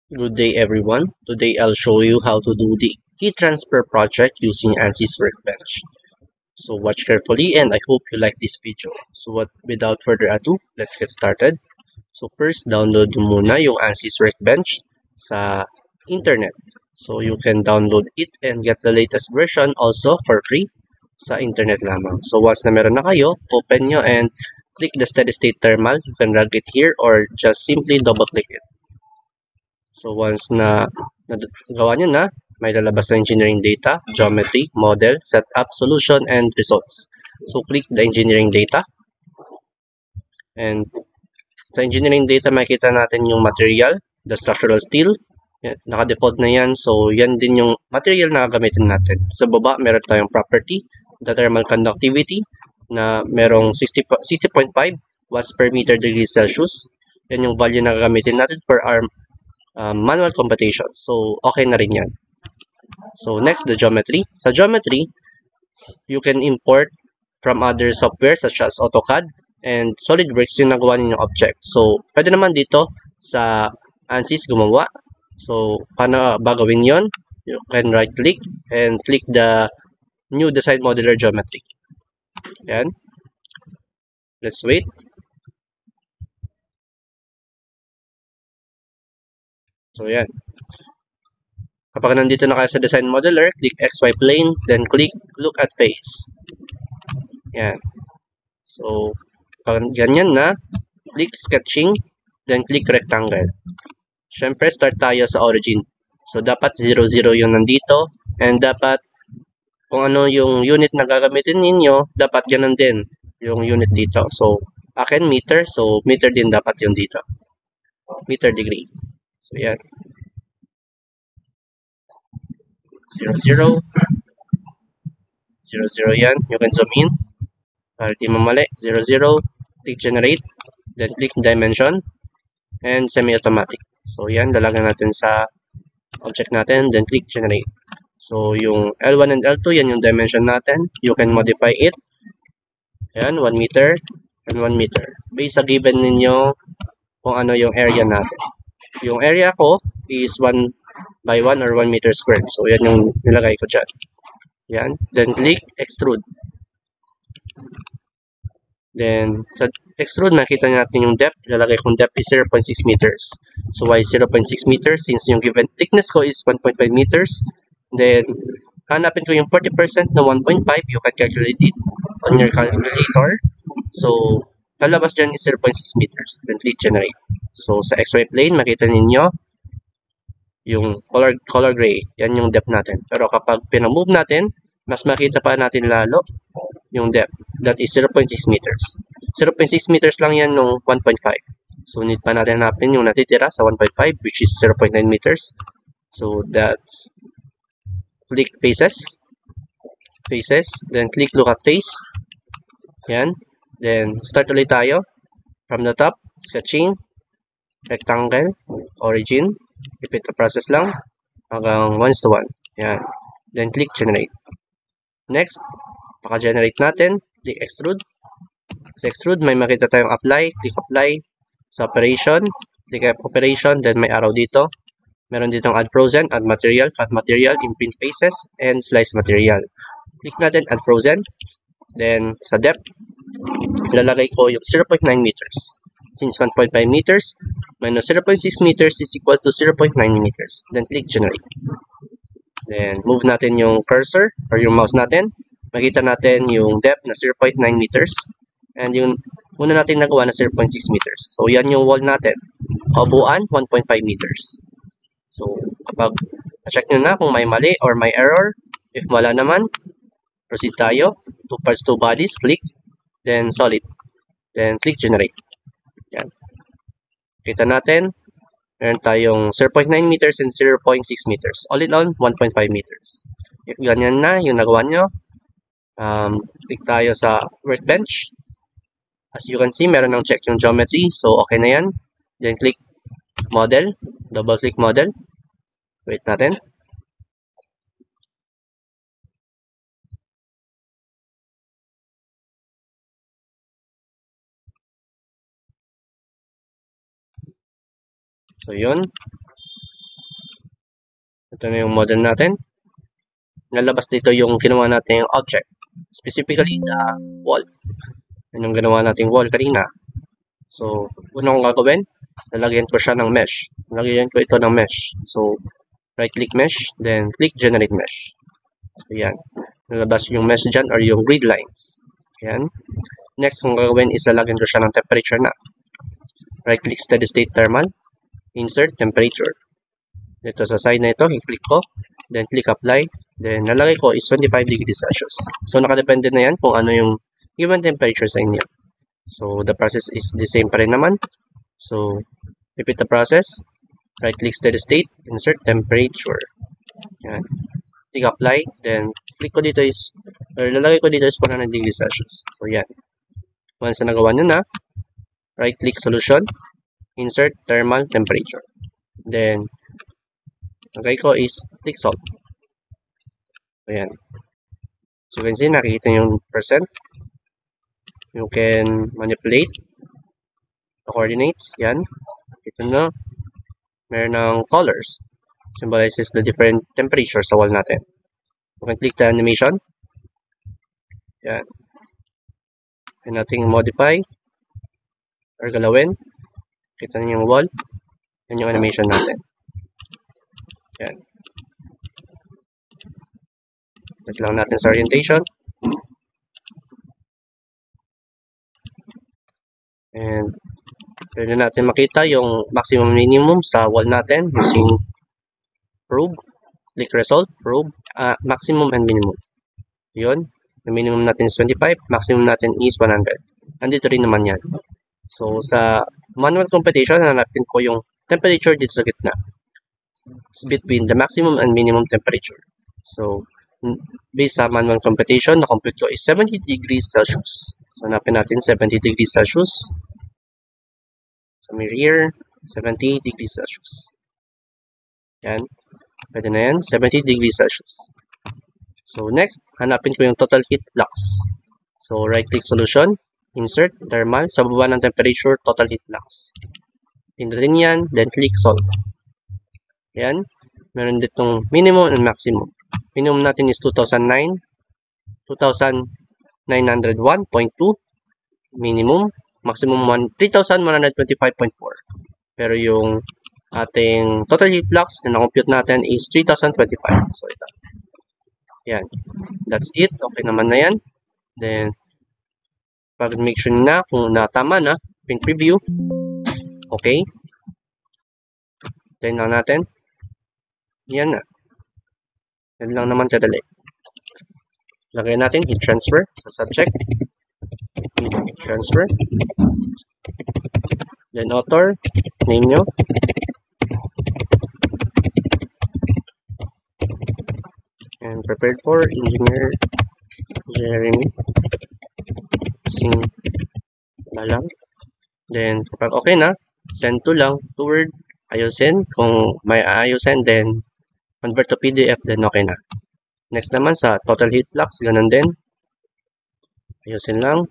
Good day everyone. Today I'll show you how to do the heat transfer project using ANSYS Workbench. So watch carefully and I hope you like this video. Without further ado, let's get started. So first, download mo muna yung ANSYS Workbench sa internet. So you can download it and get the latest version also for free sa internet lamang. So once na meron na kayo, open nyo and click the steady state thermal. You can drag it here or just simply double click it. So once na nagawa nyo na, may lalabas na engineering data, geometry, model, setup, solution, and results. So click the engineering data. And sa engineering data, makikita natin yung material, the structural steel. Yan, naka-default na yan. So yan din yung material na gagamitin natin. Sa baba, meron tayong property, the thermal conductivity, na merong 60.5 watts per meter degree Celsius. Yan yung value na gagamitin natin for our manual computation. So, okay na rin yan. So, next, the geometry. Sa geometry, you can import from other software such as AutoCAD and SolidWorks yung nagawa ninyong object. So, pwede naman dito sa ANSYS gumawa. So, paano bagawin yon? You can right-click and click the new design modular geometry. Yan. Let's wait. So, yan. Kapag nandito na kayo sa design modeler, click XY plane, then click look at face. Yan. So, pag ganyan na, click sketching, then click rectangle. Siyempre, start tayo sa origin. So, dapat 0, 0 yung nandito, and dapat kung ano yung unit na gagamitin ninyo, dapat ganun din yung unit dito. So, akin meter, so meter din dapat yung dito. Meter degree. So, yan. 0, 0. 0, 0 yan. You can zoom in. Para di mamali. 0, 0. Click generate. Then click dimension. And semi-automatic. So, yan. Lalagyan natin sa object natin. Then click generate. So, yung L1 and L2, yan yung dimension natin. You can modify it. Yan, 1 meter and 1 meter. Based sa given ninyo kung ano yung area natin. Yung area ko is 1 by 1 or 1 meter squared. So, yan yung nilagay ko dyan. Yan. Then, click extrude. Then, sa extrude, nakita natin yung depth. Ilalagay kong depth is 0.6 meters. So, why 0.6 meters? Since yung given thickness ko is 1.5 meters. Then, hanapin ko yung 40% na 1.5. You can calculate it on your calculator. So, lalabas dyan is 0.6 meters. Then, click generate. So, sa XY plane, makita ninyo yung color gray. Yan yung depth natin. Pero kapag pinamove natin, mas makita pa natin lalo yung depth. That is 0.6 meters. 0.6 meters lang yan nung 1.5. So, need pa natin hanapin yung natitira sa 1.5, which is 0.9 meters. So, that's click faces. Faces. Then, click look at face. Yan. Then, start ulit tayo. From the top, sketching, rectangle, origin. Repeat the process lang hanggang 1:1. Yan. Then, click generate. Next, paka-generate natin. Click extrude. Sa extrude, may makita tayong apply. Click apply. Sa operation, click operation. Then, may arrow dito. Meron ditong add frozen, add material, cut material, imprint faces, and slice material. Click natin add frozen. Then, sa depth, ilalagay ko yung 0.9 meters. Since 1.5 meters minus 0.6 meters is equals to 0.9 meters. Then, click generate. Then, move natin yung cursor or yung mouse natin. Makita natin yung depth na 0.9 meters. And yung una natin nagawa na 0.6 meters. So, yan yung wall natin. Kabuuan, 1.5 meters. So, kapag na-check nyo na kung may mali or may error, if wala naman, proceed tayo. 2 parts, 2 bodies, click. Then, solid. Then, click generate. Yan. Kita natin, meron tayong 0.9 meters and 0.6 meters. All in all, 1.5 meters. If ganyan na yung nagawa nyo, click tayo sa workbench. As you can see, meron nang check yung geometry. So, okay na yan. Then, click model. Double-click model. Wait natin. So, yun. Ito na yung model natin. Nalabas dito yung ginawa nating object. Specifically, the wall. Yan yung ginawa nating wall kanina. So, unang gagawin, lalagyan ko siya ng mesh. Lalagyan ko ito ng mesh. So, right-click mesh, then click generate mesh. Ayan. Nalabas yung mesh dyan or yung grid lines. Ayan. Next, kung gagawin is lalagyan ko siya ng temperature na. Right-click steady state thermal. Insert temperature. Dito sa side na ito, i-click ko. Then, click apply. Then, nalagay ko is 25 degrees Celsius. So, nakadepende na yan kung ano yung given temperature sa inyo. So, the process is the same pa rin naman. So, repeat the process. Right-click steady state. Insert temperature. Yan. Click apply. Then, click ko dito is, or lalagay ko dito is 100 degrees Celsius. So, yan. Once na nagawa nyo na, right-click solution. Insert thermal temperature. Then, lagay ko is click solve. So, yan. So, you can see, nakikita yung percent. You can manipulate the coordinates. Yan. Ito na. Meron ng colors. Symbolizes the different temperatures sa wall natin. You can click the animation. Yan. And nating modify or galawin. Kita niyo yung wall. Yan yung animation natin. Yan. Click lang natin sa orientation. And pwede natin makita yung maximum minimum sa wall natin using probe. Click result, probe, maximum and minimum. Yun. The minimum natin is 25, maximum natin is 100. Nandito rin naman yan. So, sa manual computation, hanapin ko yung temperature dito sa gitna. It's between the maximum and minimum temperature. So, based sa manual computation, na-compute ko is 70 degrees Celsius. So, hanapin natin 70 degrees Celsius. So, mirror, 70 degrees Celsius. Yan. Pwede na yan, 70 degrees Celsius. So, next, hanapin ko yung total heat flux. So, right-click solution, insert, thermal, sa baba ng temperature, total heat flux. Pindutin yan, then click solve. Yan. Meron ditong minimum and maximum. Minimum natin is 2,901.2 minimum. Maximum 3,125.4. Pero yung ating total heat flux na na-compute natin is 3,025. So, ito. Yan. That's it. Okay naman na yan. Then, pag-make sure na kung natama na, print preview. Okay. Then lang natin. Yan na. Yan lang naman kadali. Lagay natin heat transfer sa subject. Heat transfer. Then author. Name nyo. And prepared for engineer Jeremy Sing lang. Then kapag okay na, send to lang, to Word, ayusin. Kung may ayusin, then convert to PDF, then okay na. Next naman sa total heat flux, ganun din. Ayusin lang.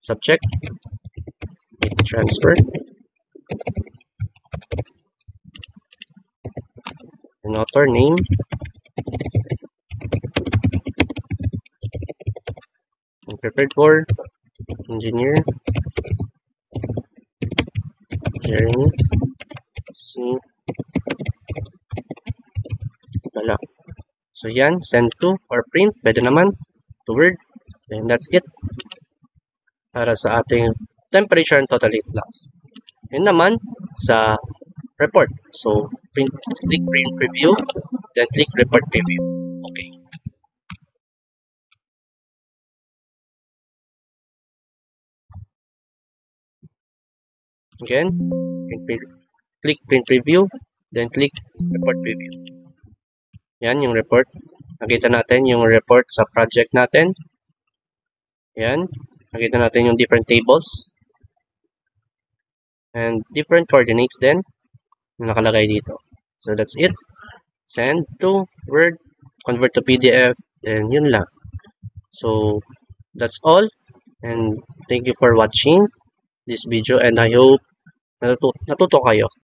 Subject. Heat transfer. And author name. And preferred for engineer Jeremy C. Wala. So yan, send to or print, pwede naman to Word. And that's it para sa ating temperature and total heat flux. Yun naman sa report. So, click print preview, then click report preview. Okay. Again, click print preview, then click report preview. Yan yung report. Nakita natin yung report sa project natin. Yan. Nakita natin yung different tables. And different coordinates din na nakalagay dito. So that's it. Send to Word, convert to PDF, and yun lang. So that's all. And thank you for watching this video, and I hope natuto kayo.